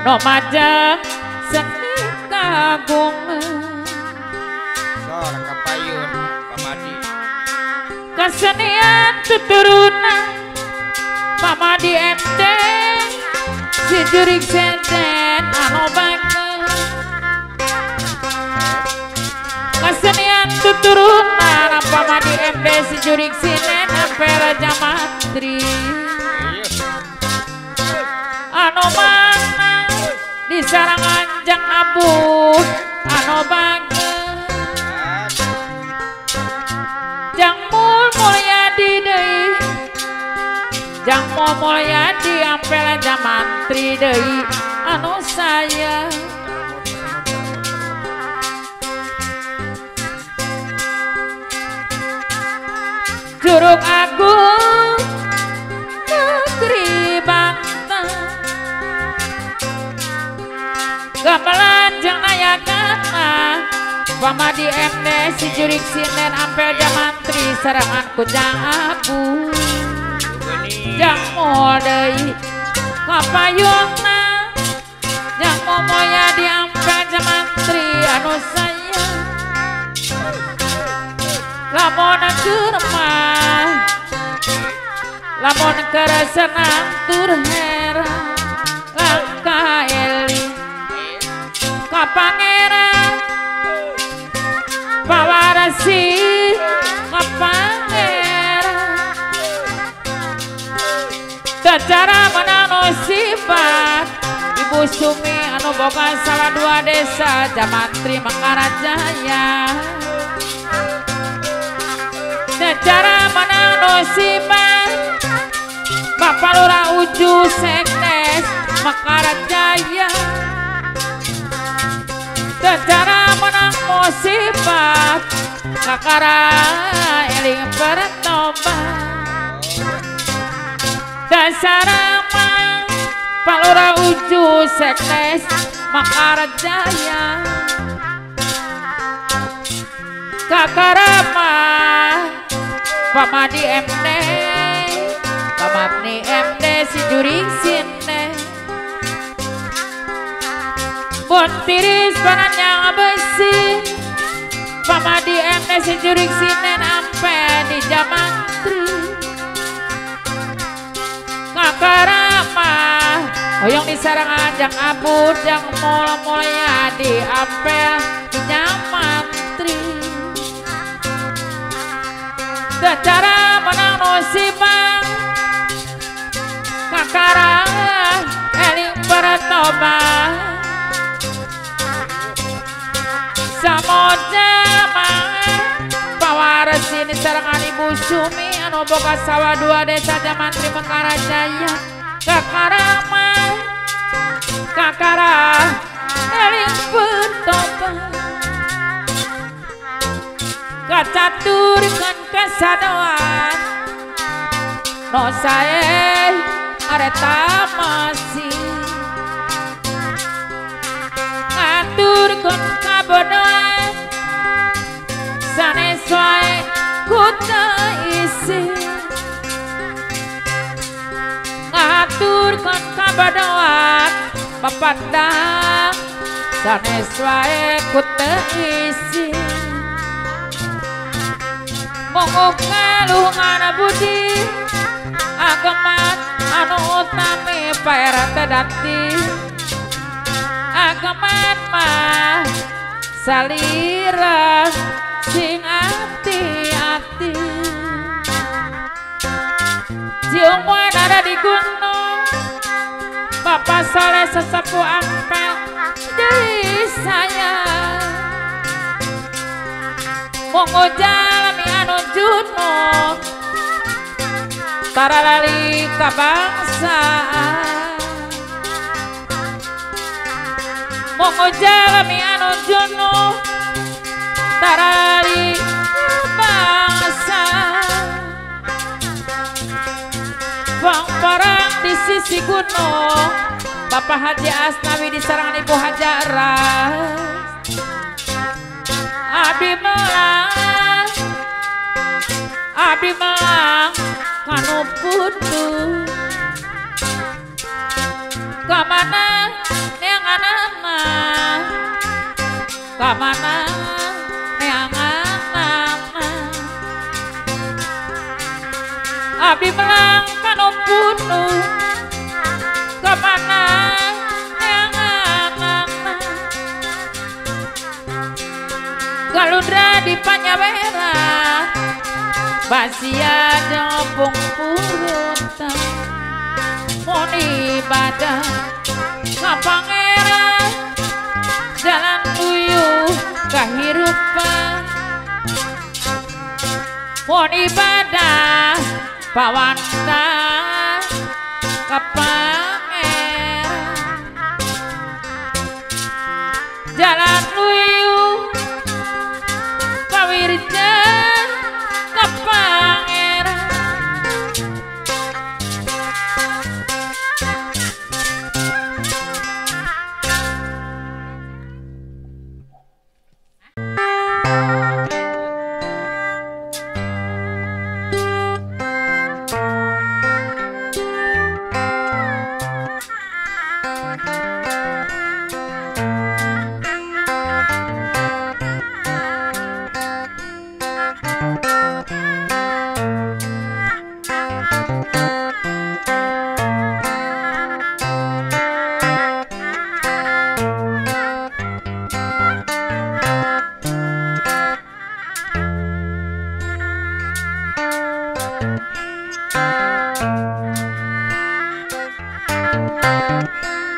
no majang seni kagungan sor kapayun pamadi kesenian tuturunan pamadi emden si jurik senden anu banget kesenian tuturunan pamadi emden si jurik sinen ampera jamatri anu mana di sarangan jang abu anu banget jang mul mulyadi deui jang mul mulyadi ampel jamantri deui anu saya Curug Agung negeri Banten gamelan jeung ayakana pamadi emde si jurik sinen ampel jamantri sarangan ku jang abu jang moal deui kapayungna jang momoya di ampel jamantri anu sayang lamun keur mah lamun keur senang tur heran langkah eling ka pangeran pawarasi ka pangeran secara menang sifat Ibu Sumi anu boga salah dua desa Jamantri Mangkarajaya secara menang sifat Bapak Lurah Uju Sekdes Mangkarajaya secara menang musibah kakara eling bertobat dasara mang Palura Uju Sekdes Mangkarajaya kakara mah pamadi MD pamadi MD si jurik sine pun tiris panjang besi pamadi emne si jurik sinen ampe di jamantri ngakarama hoyong di sarangan jang abu jang mulya di ampel di jamantri secara menang musibah kakara eling bertobat samoja mah pawarasi ini sarangan Ibu Sumi anu boga sawah dua desa Jamantri Mangkarajaya kakara mah kakara eling bertobat kacaturkeun kasadoan no sae areta masih ngaturkeun kabodohan sanes wae ku teu isi ngaturkeun kabodohan papandang sanes wae ku teu isi monggo kalungan budi agamat anu utami paera tedati agamat mah salira sing ati-ati ciuman ada di gunung Bapak Soleh sesepuh ampel deui sayang monggo jalmi anu junuk taralali kabangsaan monggo jalmi anu jono taralali kabangsaan bang parang di sisi gunung Bapak Haji Asnawi di sarangan Ibu Hajaras Abdi melang kanu putu kamana neanganana kamana neanganana Abdi melang kanu putu kamana neanganana galundra di Panyawera Basia jopong puruta moni badan kapangeran jalan tuyuh kahirupan moni badan pawanta kapangeran jalan tuyuh kawirjan kapangeran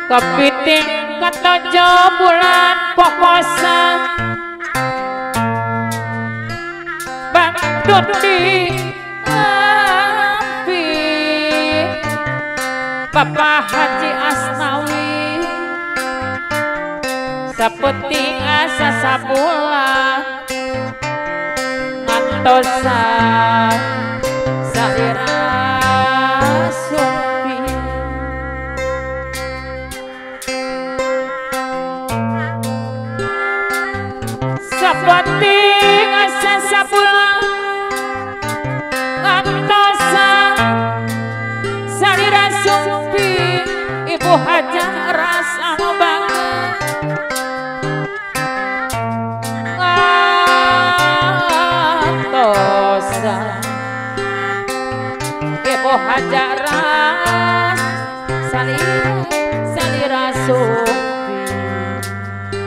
kepiting ketojo bulan pokosa bandut di api Bapak Haji Asnawi sapeting asa sabulan ngantosa salira sapeting asa sabulan ngantosa salira sumpi Ibu Hajaras anu bangga ngantosa Ibu Hajaras salira sumpi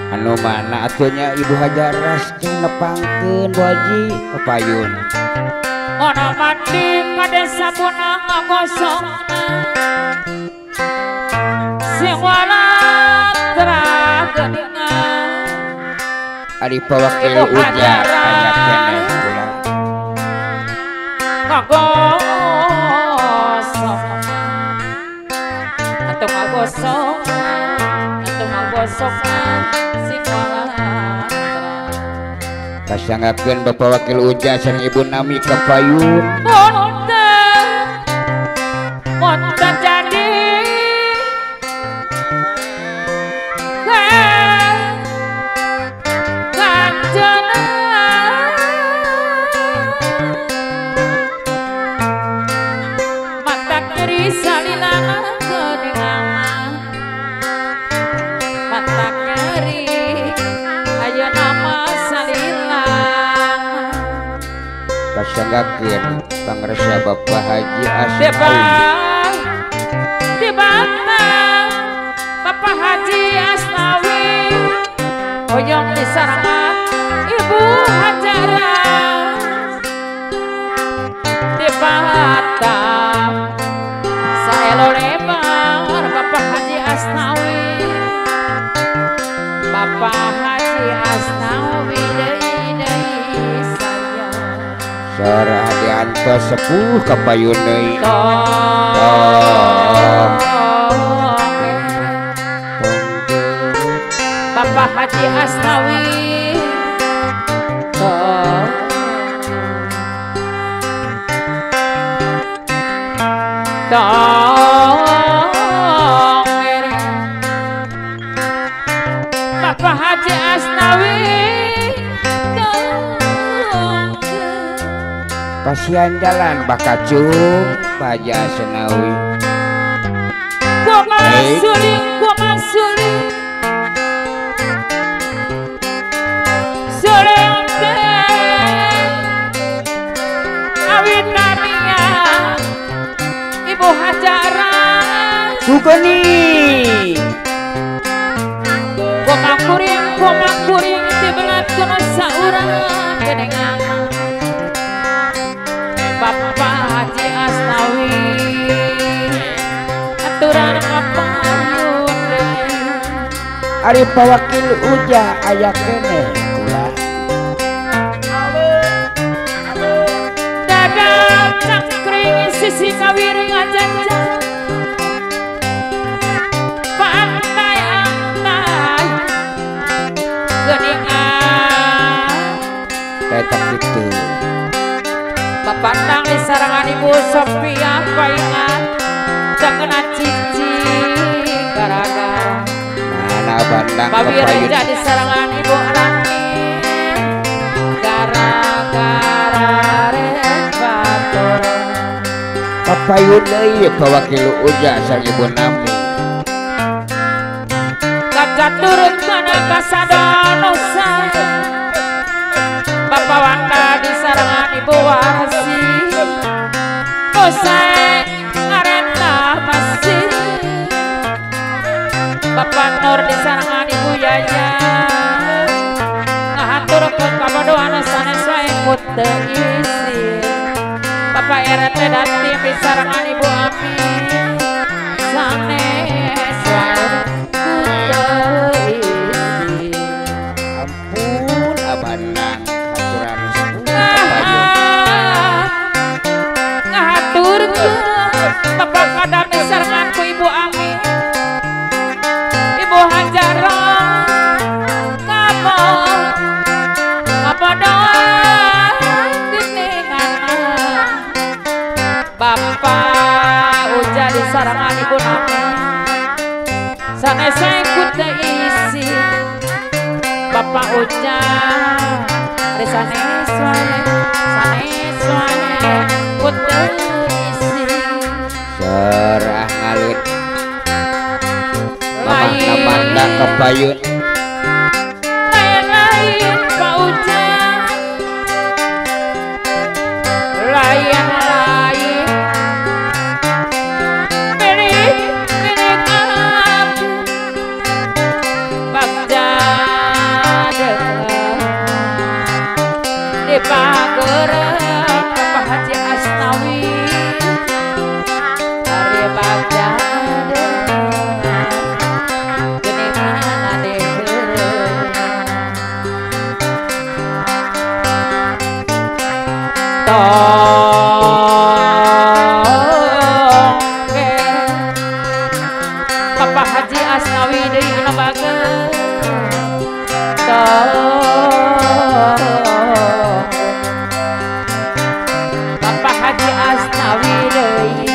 anu mana atunya Ibu Hajaras jeung nepangkeun Bu Haji kepayun ono mandi ka desa punang ngagosongna sing walat geuningan ari pawakil ujar aya keneh ulah ngagosong atuh ngagosong sing walat kasanggakeun Bapak Wakil Uja sareng Ibu Nami kepayun monta jadi kanjana mata kiri salilana geuningan mata kiri aya nama salilang kasanggakeun pangresa Bapak Haji Asnawi di Batang Bapak Haji Asnawi hoyong di sarangan Ibu Hajaras di Batang saelo lebar Bapak Haji Asnawi Bapak Haji Asnawi deui saya Saradianto sepuh kapayun deui. Bapak Haji Asnawi Bapak Haji Asnawi Pasian jalan bakacung Pak Haji Asnawi. Gua masuling suling awit namanya Ibu Hajara Sugeni Gua makuring dibelat kono saurang gedengan Bapak Haji Asnawi aturan kapayun Ari pawakil uja aya kene ulah dagang cangkring sisi kawiring aja pantai geningan tetap gitu. Bapandang di sarangan Ibu Sophia paingan cakena cici gara-gara Mana bandang Babir kapayun jadi sarangan Ibu Rani gara-gara rebatur kapayun deui pawakil uja sang ibu nami. kacaturut kana kasadanosa Bapak Wanda di sarangan Ibu Warsi Usai ngarenta masih Bapak Nur di sarangan Ibu Yaya ngahaturkeun kabodohan sanes wae muteu isi Bapak RT Datim di sarangan Ibu Ami sanes wae muteu isi Ampun abandang aturan sepuh kapayun. ngahaturkeun Bapak Kadam di sarangan ku Ibu Ami Ibu Hajara kabodohan geningan Bapak Uja di sarangan Ibu Nami sanes ku teu isi Bapak Uja ari sanes wae ku teu isi Serah ngalut lain Mamah bandang kapayun lain Pak Uja lain milik abdi bagja di pageureuh Bapak Haji Asnawi ari bagja geningan adeureun Bapak Haji Asnawi deui anu bageus Bapak Haji Asnawi deui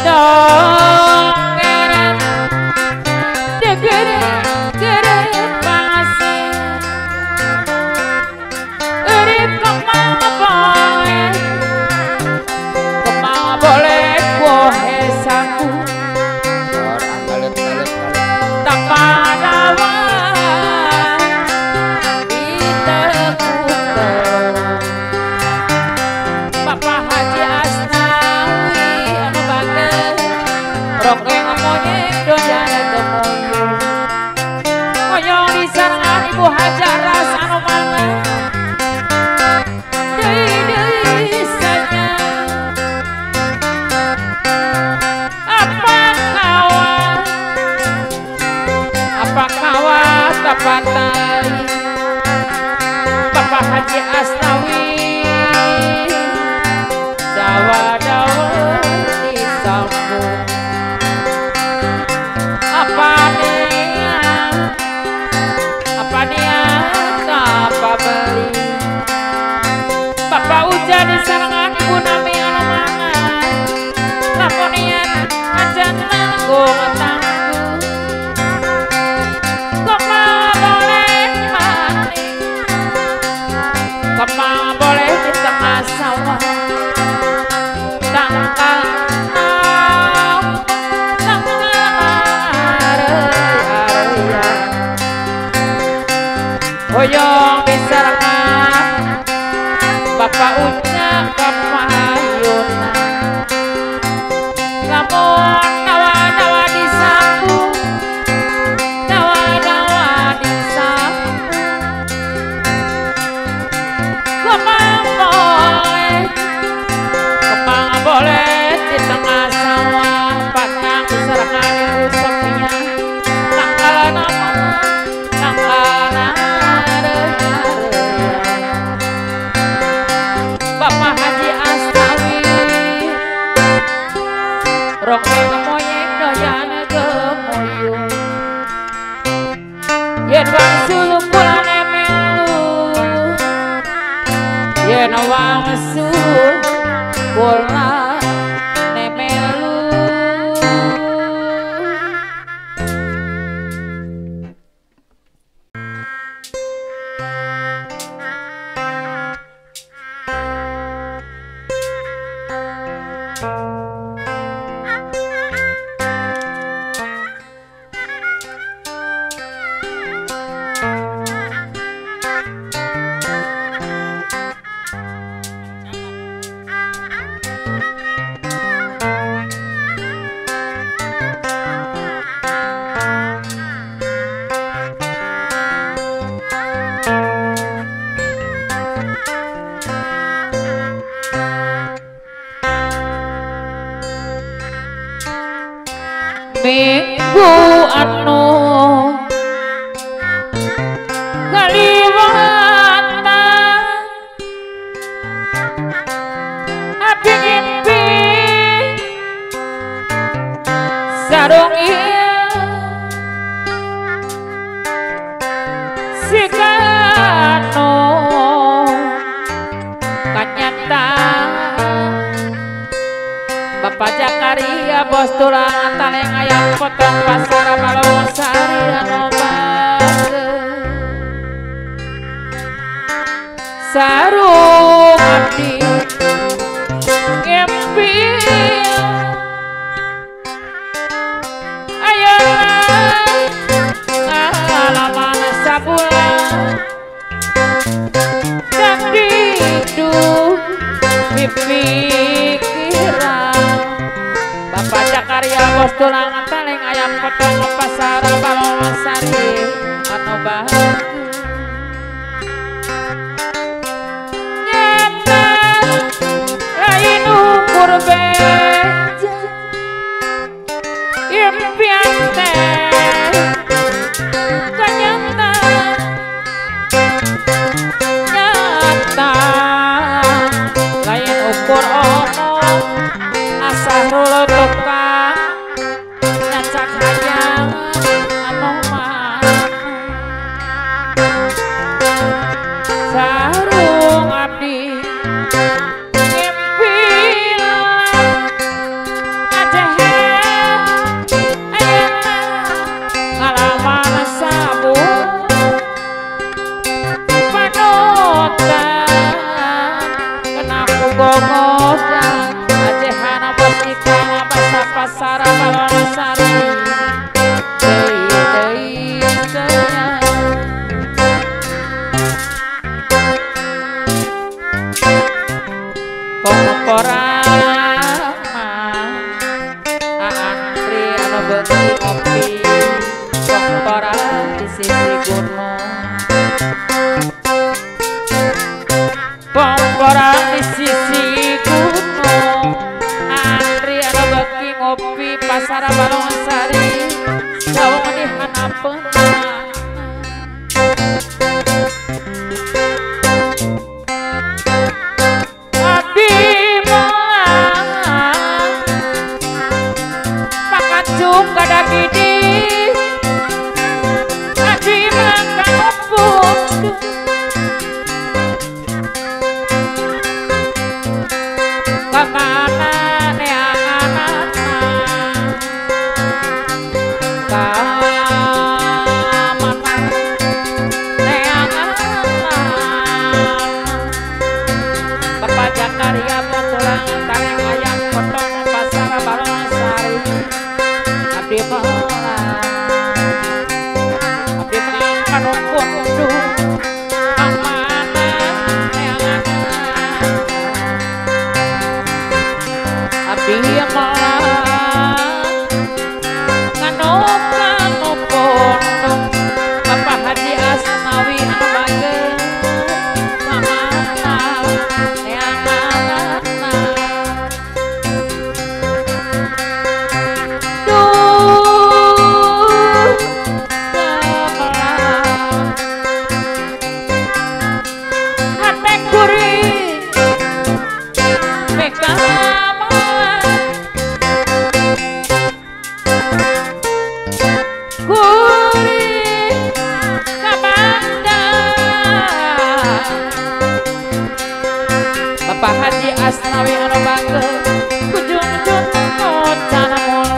dongeng degere pangasih urip kemana boleh kuohe saku Serah ngalut tanpa dawan di tekuter Asnawi dawa-dawa disambung apa niat apa beli Bapak ujar di sarangan ibu nami anu mana lamun niat ajan nanggung tanggung koma boleh mati koma boleh di tengah sawah tangkal hoyong disarangan Bapak ucap kepayunan lamun nawa-nawa disambung nawa-nawa disambung kemang boleh di tengah sawah patang disarangan ibu Sophia tangkal nama Bapak Haji Asnawi rok gemoyeng doyana gemoyung yen wangsul kulane melu yen wangsul kulane melu minggu anu kaliwatan abdi ngimpi sarung ieu sikano kanyata Bapak Jakaria bos tulangan taleng ayam potong pasar Balawasari anu bageus sarung abdi ngimpi ayeuna ngalaman sabulan dan didu pipikiran Bapak Jakaria bos tulangan taleng ayam potong pasar Balawasari anu bageus nyata lain ukur beja impian teh kanyata nyata lain ukur ono asa rulutukan nyacak hayang anu mana sarung abdi ngimpi ajehe ayeuna ngalaman sabun panutan kena kugogosan ajehana bos ikang basa pasar Balawasari deui sayang pongkorama antri anu beuki ngopi pongkora di sisi gunung pongkora di sisi gunung antri anu beuki ngopi pasar Balawasari sawung di hanapeunna Bapak Haji Asnawi anu bangga kujung-jung ngocana mul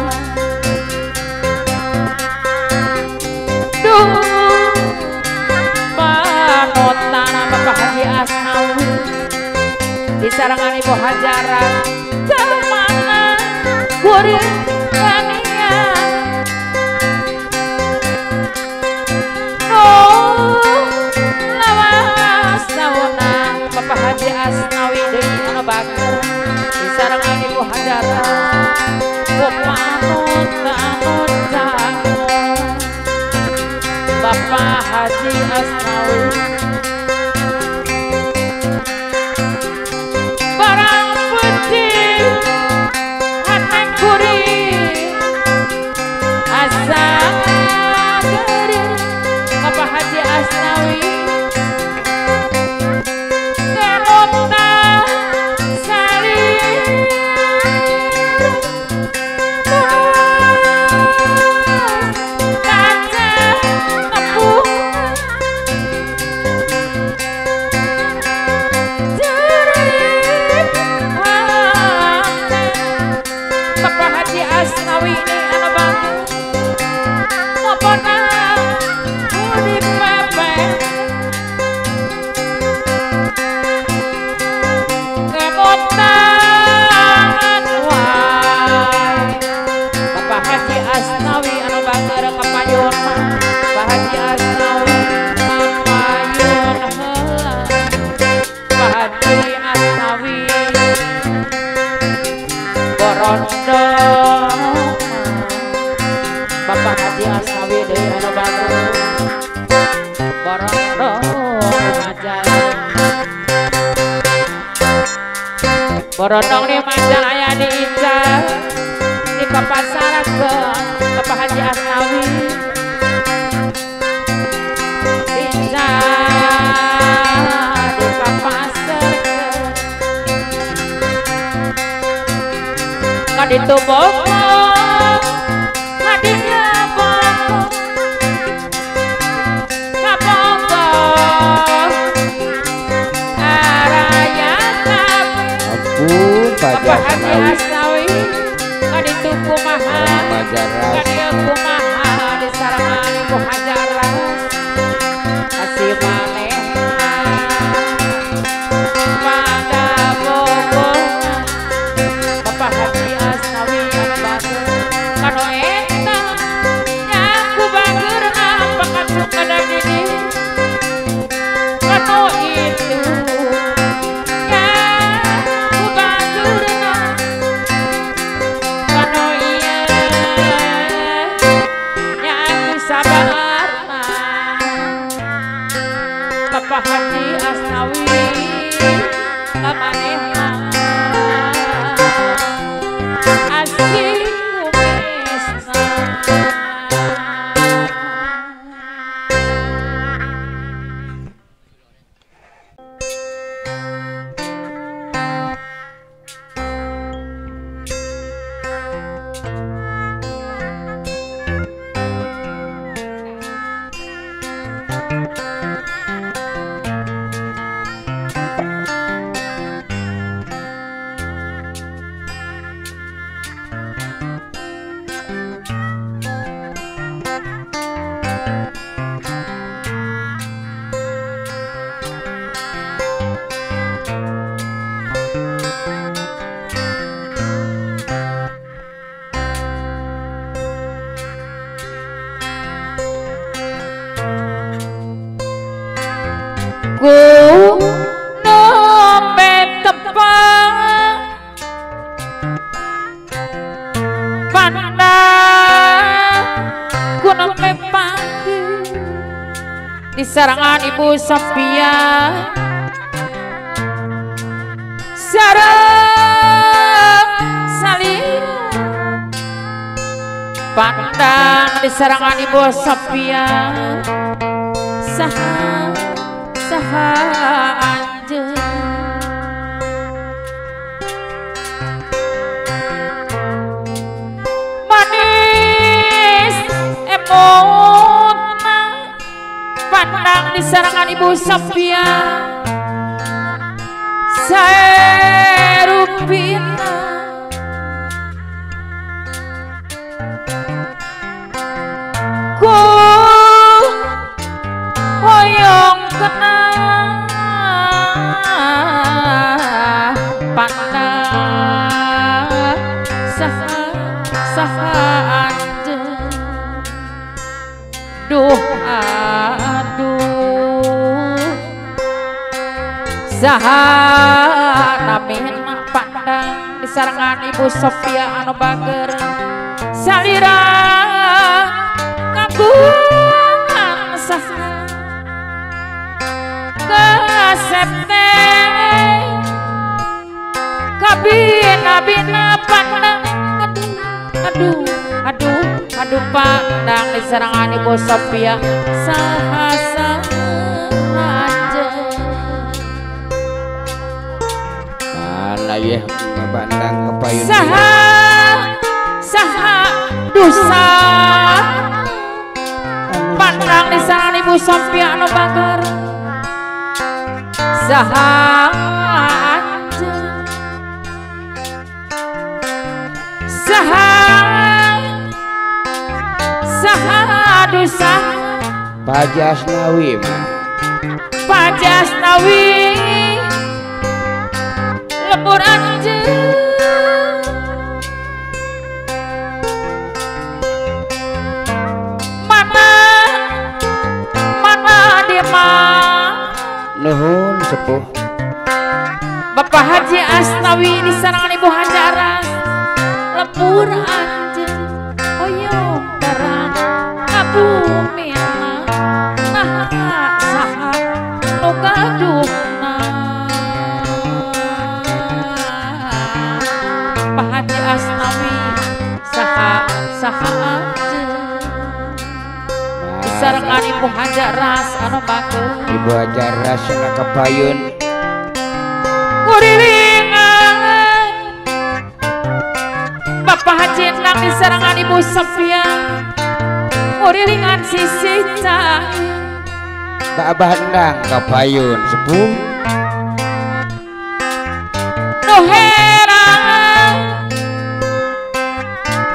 duh panotana Bapak Haji Asnawi di sarangan Ibu Hajara kemana kuring kanian lawas naonang Bapak Haji Asnawi deui anu bangga di sarangan Ibu Hajara kumanut-manut Bapak Haji Asnawi barang putih hati kuring asa gede Bapak Haji Asnawi ngelota salir kaca ngepung jerit Bapak Haji Asnawi ini anu bangga ngopona di pepet ngemotan wae Bapak Haji Asnawi anu bangga rek kapayun Bapak Haji Asnawi kapayun heula Bapak Haji Asnawi borondo Bapak Haji Asnawi deui anu bangga borondo majan borondong di majan aya di Ical di papasarakeun Bapak Haji Asnawi di Ical di papasarakeun kaditu boko kadinya boko kaboko araya kabeh ampun Bapak Haji Haji Asnawi Asnawi kaditu kumaha Majaras kadieu kumaha di sarangan Ibu Hajara asih maneh pada bogona Bapak Haji Asnawi anu bangga kanu eta nya ku bageur apa kanu kada gini kanu itu nya ku bageurna kanu ieu nya ku sabarna Bapak Haji Asnawi kamanehna asih kumisna ku nombe tepang pandang ku nombe panggi di sarangan Ibu Sophia sareng salin pandang di sarangan Ibu Sophia saha anjeun manis emotna pandang di sarangan Ibu Sophia sae pina ku hoyong kena pandang saha anje duh aduh saha namin pandang disarangan Ibu Sofia anu bager salira kagungan saha kasepte kabina pandang aduh pandang disarangan Ibu Sofia saha aja mana ya ngabandang kepayun saha dosa pandang disarangan Ibu Sofia anu bager saha aja saha dosa Pak Jasnawi mah Pak Jasnawi lembur anje mana dia mah nuhun sepuh Bapak Haji Asnawi disarangan Ibu Hajaras lembur anje hoyong darah kabumi nah saha nu gadungna Pak Haji Asnawi saha aja disarangan Ibu Hajaras anu bagus Ibu Hajaras cenah kepayun kuriringan Bapak Haji Endang disarangan Ibu Sofia kuriringan sisi cahaya Pak Bandang kepayun sepuh nu heran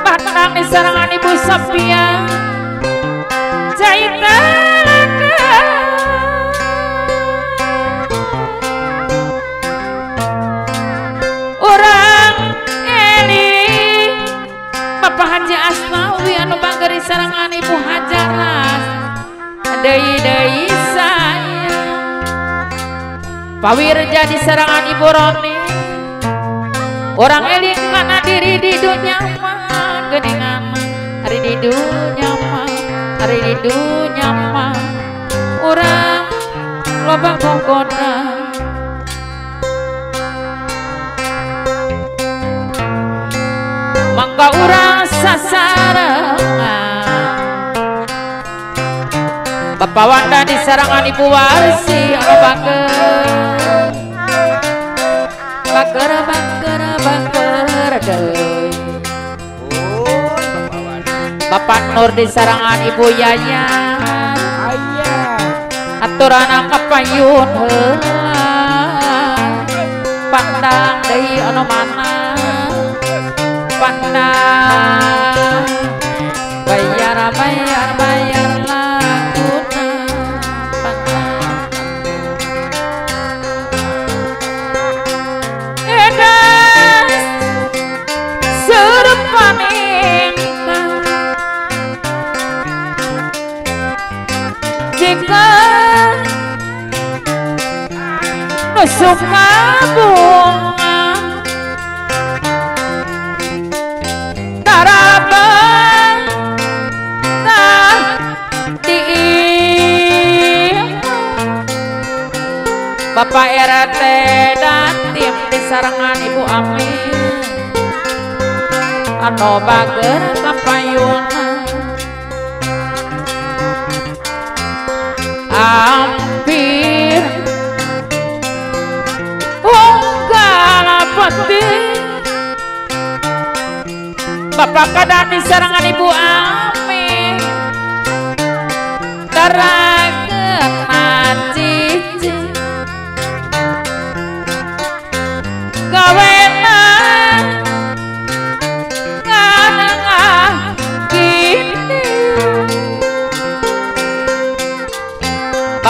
Bandang disarangan Ibu Sofia jaitan orang ini Bapak Haji Asnawi anu bager disarangan Ibu Hajaras deui saya Pawirja disarangan Ibu Roni orang eling kana diri di dunya mah geuningan hari di dunya mah orang loba gogoda mangga urang sasarangan Bapak Wanda disarangan Ibu Warsi anu bager deui Bapak Nur disarangan Ibu Yaya aturana kapayun heula pandang deui anu mana pandang bayar laguna pandang edas serupaning jika suka bunga taraban Bapak RT dan tim disarangan Ibu Amin anu bager kapayuna hampir peti Bapak kadang disarangan Ibu Amin tarageun cici gawena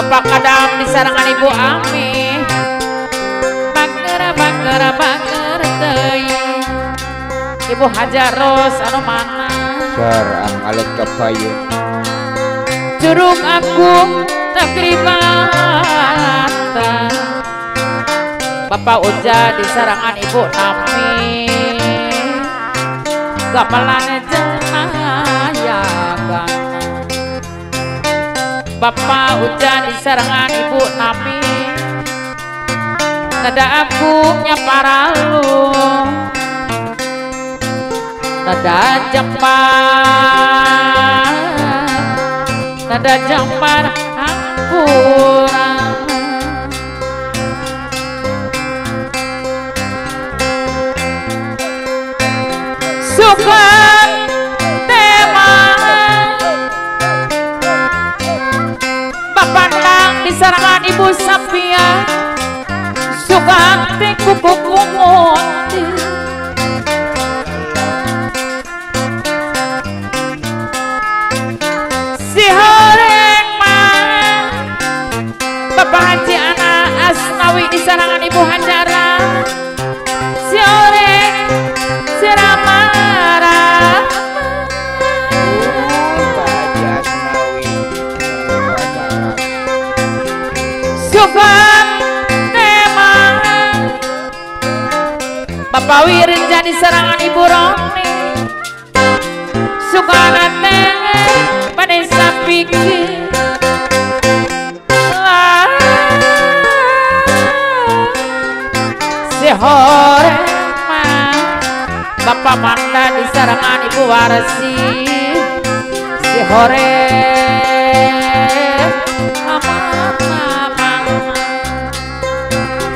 Bapak Kadam di sarangan Ibu Ami bager teuing Ibu Hajaros anu mana sarang alat kapayun Curug Agung Takribata Bapak Uja di sarangan Ibu Nami gamelan jenayagan Bapak Uja di sarangan Ibu Nami nada agungnya paralu nada jempar angkuran suka tema Bapak Nang di sarangan Ibu Sapia suka kuku kumut si horeng mah Bapak Haji Ana Asnawi di sarangan Ibu Hajara si horeng si Ramara Haji Asnawi suka Bapak Wirin jadi serangan Ibu Roni suka nate pada sapiki si hore Bapak Manda di serangan Ibu Warsi si hore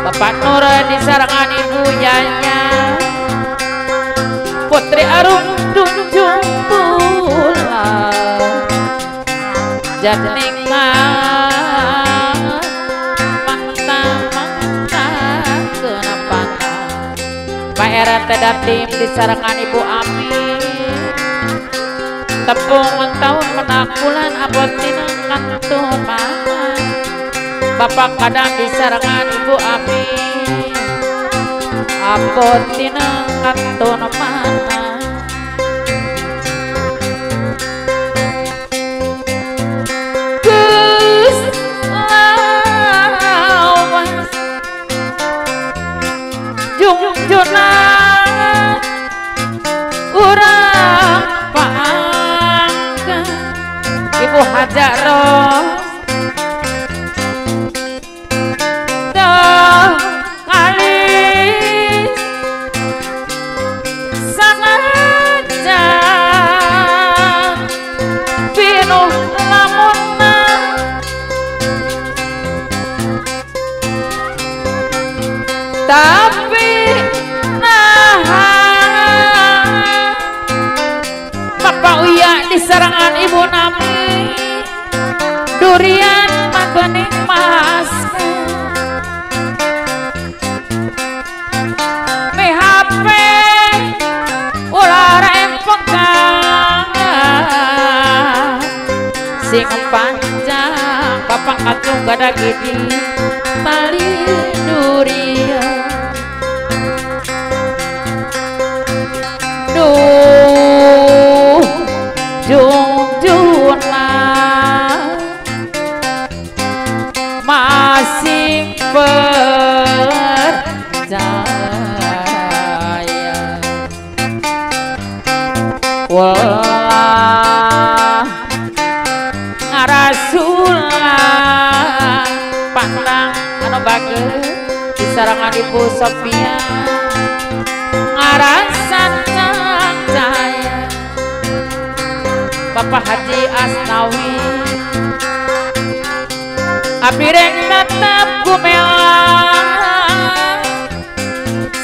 Bapak Nur di sarangan Ibu Yanya Putri Arum Tunjung Pula Jatnika Manta kenapa Pak RT Datim di sarangan Ibu Ami tepung tahun menakulan abotin kantuman Bapak Kadam di sarangan Ibu Ami abotin kantuman Gus lawas jungjuna urang pangga Ibu Hajaros tapi nah Bapak Uya di sarangan Ibu Nami durian magening mas PHP ular pegang sing panjang Bapak Kacung gada gini tali durian jungjuna masih percaya wah ngarasulah pandang anu bagus di sarangan Ibu Sophia ngarasan cahaya Bapak Haji Asnawi abireng tetap gumelang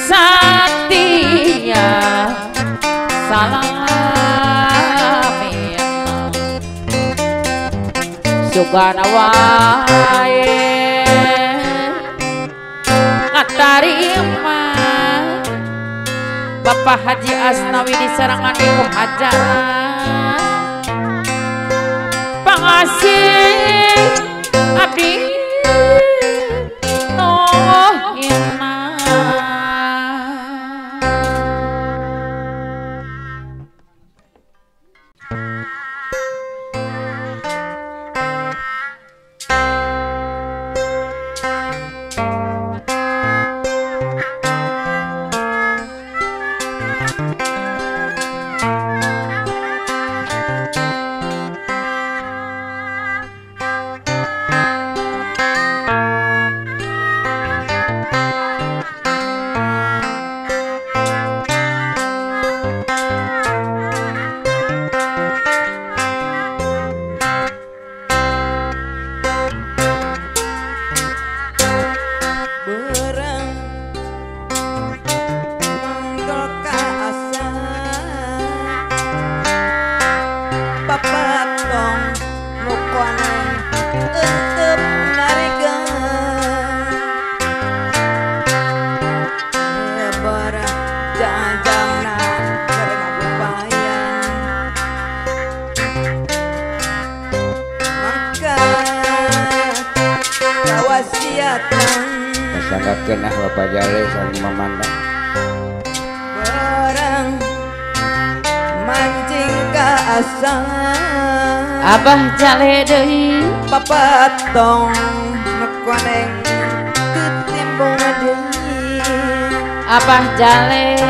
satia salamin sugana wae ngatarima Bapak Haji Asnawi di sarangan Ibu Hajar pangasih abdi manggakeun ah Bapak Jale sareng Mamanda. Barang mancing ka asa Abah Jale deui papatong nukoneng ketimbung deui Abah Jale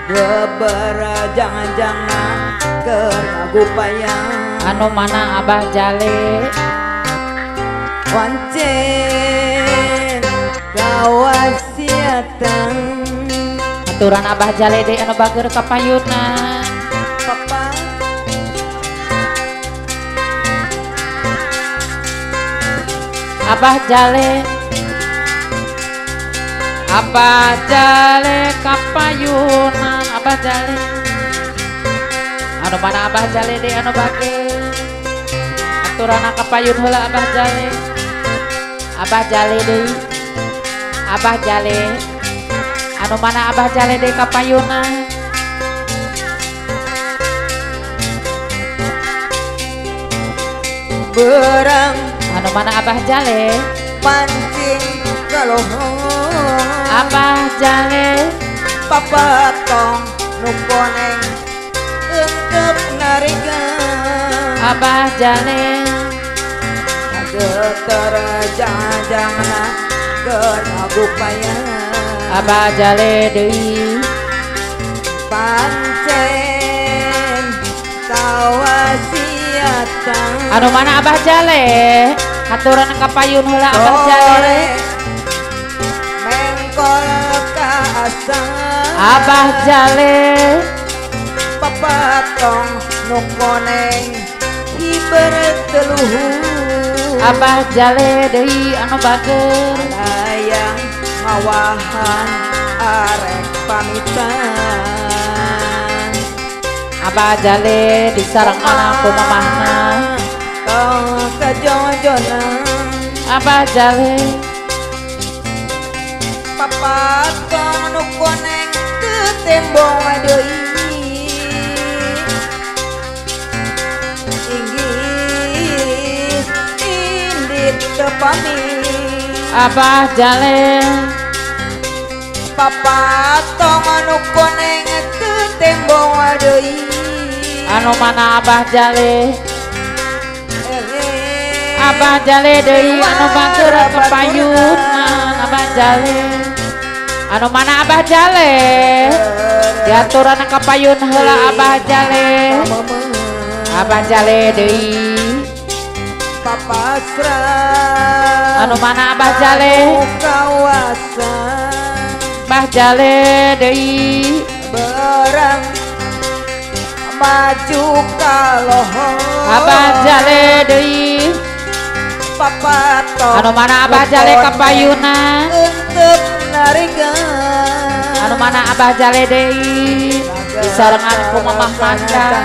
Gebara jangan-jangan keur ngagupayang anu mana Abah Jale wancen kawasiatan aturan Abah Jale deui anu bager kapayuna papa Abah Jale Abah Jale kapayunan Abah Jale anu mana Abah Jale deui anu bager aturana kapayun heula Abah Jale Abah Jale deui Abah Jale anu mana Abah Jale deui kapayunan berang anu mana Abah Jale mancing kalohong Abah Jale papatong nukoneng untuk narigan Abah Jale getar jangan-jangan keur ngagupayang Abah Jale deui pancen kawasiatan anu mana Abah Jale aturan kapayun heula Abah Jale mengkol ka asa Abah Jale papatong nukoneng hiber teluhur Abah Jale deui anu bager layang ngawahan arek pamitan Abah Jale disarengan ku mamahna kau kejojona Abah Jale papatong nukoneng ke tembong deui inggis indit tepami Abah Jale papatong nukoneng ke tembong deui anu mana Abah Jale Abah Jale deui anu bager kapayunan Abah Jale anu mana Abah Jale diaturan kapayun heula Abah Jale Abah Jale deui papasrah anu mana Abah Jale kawasan Abah Jale deui berang maju kalohong Abah Jale deui papatong anu mana Abah Jale kapayunan untuk narigan anu mana Abah Jale deui disarengan ku Mamah Manda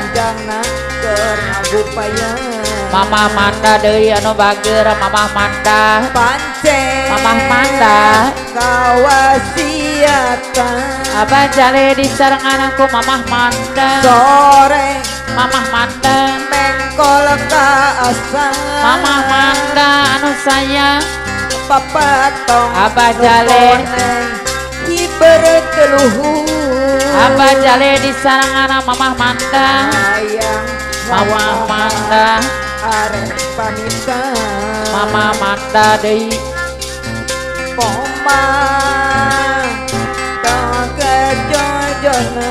keur ngagupayang Mamah Manda deui anu bager Mamah Manda pancen Mamah Manda kawasiatan Abah Jale disarengan ku Mamah Manda sore Mamah Manda mengkol ka asa Mamah Manda anu sayang papatong Abah Jale hiber teluhur Abah Jale disarengan Mamah Manda sayang Mamah Manda arek pamitan Mamah Manda deui poma tak kejojona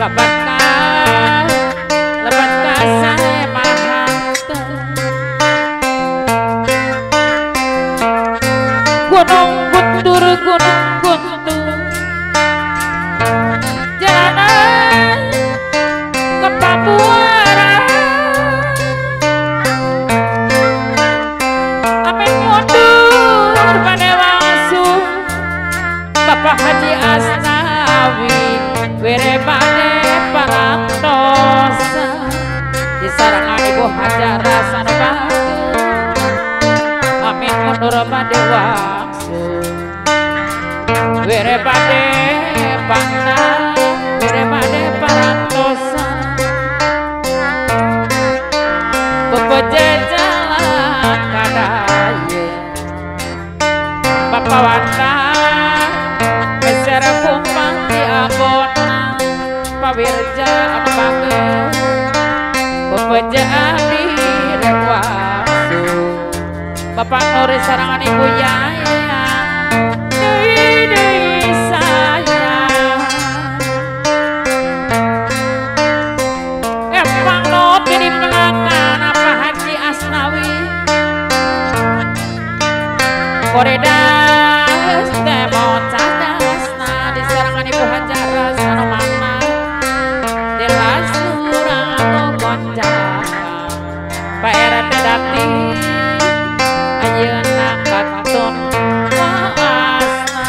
lebatkah saya mahal gunung guntur jalanan ke Papua amin mundur pada langsung Bapak Haji Asnawi were bade parantosa di sarangan Ibu Hajara Sanabake amin mundur pada waktu were bade bangna were bade parantosa bebeje jalan kadaya Bapak Wanda beser kumpang di abona pawirja abangge bebeje di rewasu Bapak Nuri sarangan Ibu Yaya Dewi saya emang lo pilih pelanggan apa Haji Asnawi Koredas demo cadasna di sarangan Ibu Hajara Sanomana di lasurang goncang Pak RT Dakti ayeuna katun maasna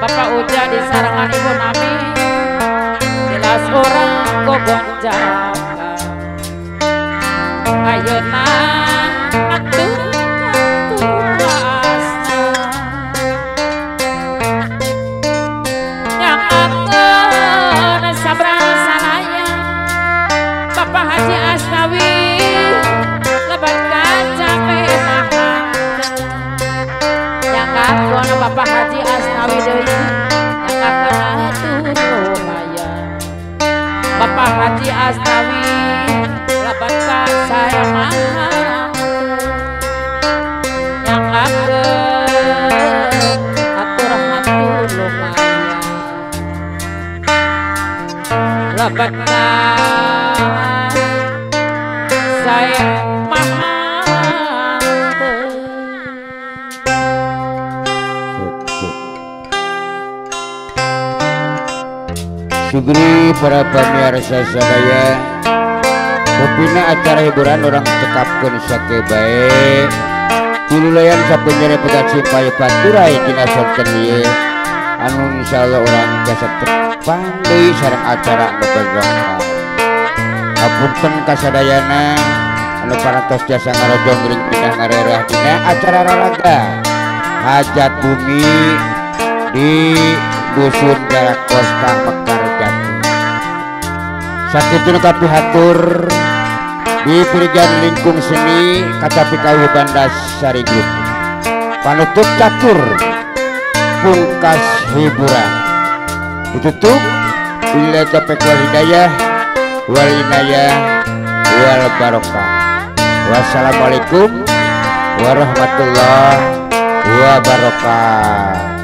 Bapak Uja di sarangan Ibu Nami di lasurang goncang ayeuna katun Bapak Haji Asnawi lebat kaca mahal yang ngakuan Bapak Haji Asnawi deui yang ngakuan atuh lumayan Bapak Haji Asnawi lebat kaca mahal yang ngakuan atur lumayan lebat saya mahal Sugri para pamirsa sadaya Kupina acara hiburan orang cekapkeun sake bae Tilulayan sapunjana pegat simpaya paturai tina sonten ieu anu insyaallah urang jasa tepang deui sareng acara anu berangkat Apunten kasadayana anu parantos jasa ngarojong gering pindah ngarerah dina acara raraga hajat bumi di dusun Jarakos Kang Mekar Jati sakituna kapihatur di Pirigan Lingkung Seni Kacapi Kawuh Bandasari Grup panutup catur pungkas hiburan ditutup bila capek wal hidayah wal inayah wal barokah. Wassalamualaikum warahmatullahi wabarakatuh.